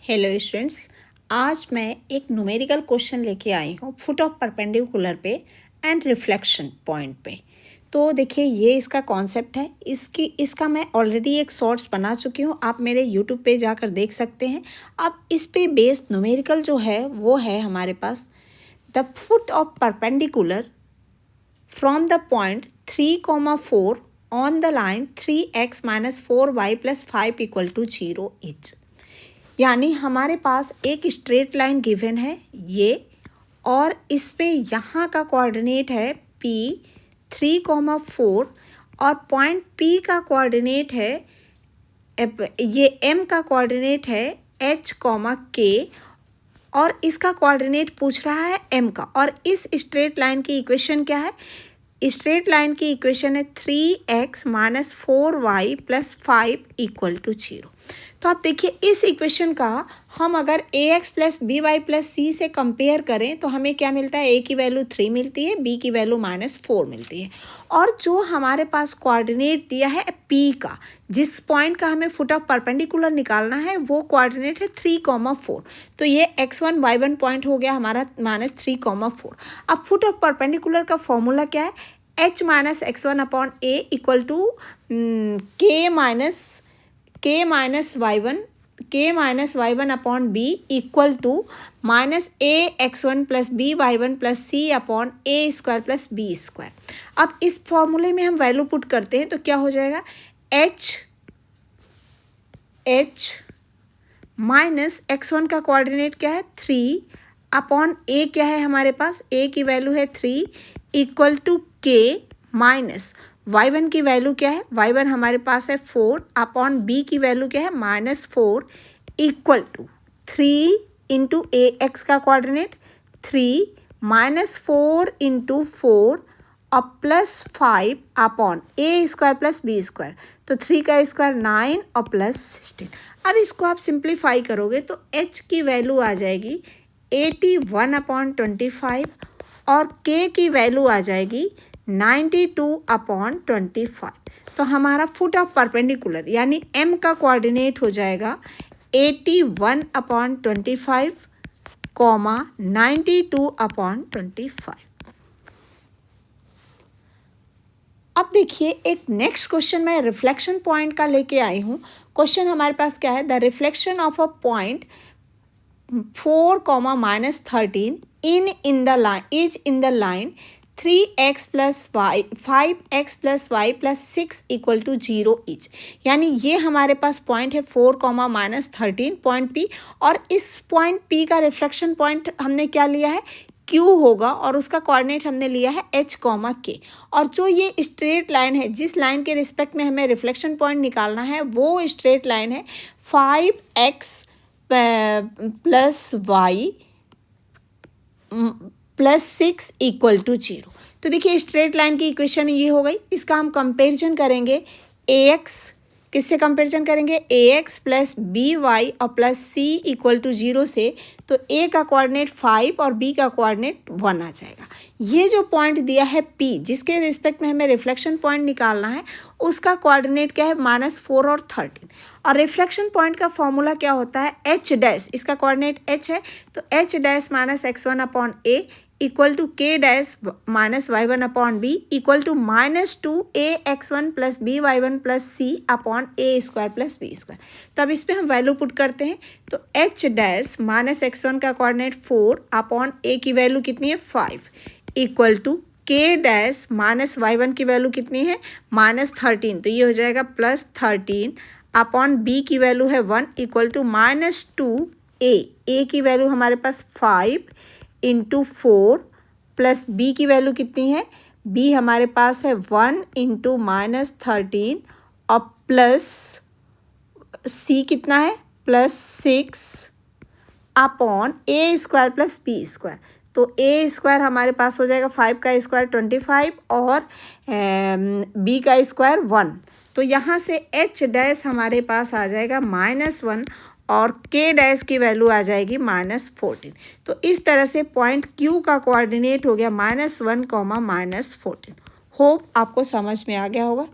Hello students, आज मैं एक न्यूमेरिकल क्वेश्चन लेके आई हूँ फुट ऑफ परपेंडिकुलर पे एंड रिफ्लेक्शन पॉइंट पे। तो देखिए ये इसका कॉन्सेप्ट है। इसका मैं ऑलरेडी एक शॉर्ट्स बना चुकी हूँ, आप मेरे यूट्यूब पे जाकर देख सकते हैं। अब इस पे बेस्ड न्यूमेरिकल जो है वो है हमारे पास the foot of perpendicular from the point 3,4 on the line 3x - 4y + 5 = 0 is. यानी हमारे पास एक स्ट्रेट लाइन गिवन है ये, और इस पे यहाँ का कोऑर्डिनेट है P 3,4 और पॉइंट P का कोऑर्डिनेट है ये M का कोऑर्डिनेट है H, K और इसका कोऑर्डिनेट पूछ रहा है M का। और इस स्ट्रेट लाइन की इक्वेशन क्या है? स्ट्रेट लाइन की इक्वेशन है 3x - 4y + 5 = 0। तो आप देखिए इस इक्वेशन का हम अगर ax + by + c से कंपेयर करें तो हमें क्या मिलता है? a की वैल्यू 3 मिलती है, b की वैल्यू -4 मिलती है। और जो हमारे पास कोऑर्डिनेट दिया है p का, जिस पॉइंट का हमें फुट ऑफ परपेंडिकुलर निकालना है वो कोऑर्डिनेट है 3,4। तो ये x1 y1 पॉइंट हो गया हमारा -3,4। अब फुट ऑफ परपेंडिकुलर का फॉर्मूला क्या है? h - x1/a = k-y1/b = -ax1 + by1 + c/a² + b²। अब इस फॉर्मूले में हम वैल्यू पुट करते हैं तो क्या हो जाएगा? h माइनस x1 का कोऑर्डिनेट क्या है? 3/a क्या है हमारे पास? a की वैल्यू है 3 = k माइनस y1 की वैल्यू क्या है? y1 हमारे पास है 4/b की वैल्यू क्या है? -4 = 3 × ax का कोऑर्डिनेट 3 -4 × 4 और +5/a² + b²। तो 3 का स्क्वायर 9 और +16। अब इसको आप सिंप्लीफाई करोगे तो h की वैल्यू आ जाएगी 81/25 और k की वैल्यू आ जाएगी 92/25। तो हमारा फुट ऑफ परपेंडिकुलर यानी m का कोऑर्डिनेट हो जाएगा 81/25, 92/25। अब देखिए एक नेक्स्ट क्वेश्चन मैं रिफ्लेक्शन पॉइंट का लेके आई हूँ। क्वेश्चन हमारे पास क्या है? The reflection of a point 4, -13 is in the line 3x + y 5x + y + 6 = 0 etch. यानी ये हमारे पास पॉइंट है 4, -13 पॉइंट P, और इस पॉइंट P का रिफ्लेक्शन पॉइंट हमने क्या लिया है? Q होगा, और उसका कोऑर्डिनेट हमने लिया है H, K। और जो ये स्ट्रेट लाइन है, जिस लाइन के रिस्पेक्ट में हमें रिफ्लेक्शन पॉइंट निकालना है वो स्ट्रेट लाइन है 5x + y + 6 = 0। तो देखिए स्ट्रेट लाइन की इक्वेशन ये हो गई। इसका हम कंपेरिजन करेंगे ax, किससे कंपेरिजन करेंगे? ax + by और +c = 0 से। तो a का कोऑर्डिनेट 5 और b का कोऑर्डिनेट 1 आ जाएगा। ये जो पॉइंट दिया है p, जिसके रिस्पेक्ट में हमें रिफ्लेक्शन पॉइंट निकालना है, उसका कोऑर्डिनेट क्या है? -4 और 13। और रिफ्लेक्शन पॉइंट का फॉर्मूला क्या होता है? h', इसका कोऑर्डिनेट h है, तो h' - x1/a = k' - y1/b = -2ax1 + by1 + c/a² + b²। तो अब इस पर हम वैल्यू पुट करते हैं तो h' - x1 का कोऑर्डिनेट 4/a की वैल्यू कितनी है? 5 = k' - y1 की वैल्यू कितनी है? -13। तो ये हो जाएगा +13/b की वैल्यू है 1 = -2a की वैल्यू हमारे पास 5 × 4 + b की वैल्यू कितनी है? b हमारे पास है 1 × -13 और प्लस c कितना है? +6/a² + b²। तो a² हमारे पास हो जाएगा 5 का स्क्वायर 25 और b का स्क्वायर 1। तो यहाँ से h' हमारे पास आ जाएगा -1 और k' की वैल्यू आ जाएगी -14। तो इस तरह से पॉइंट Q का कोऑर्डिनेट हो गया -1, -14। होप आपको समझ में आ गया होगा।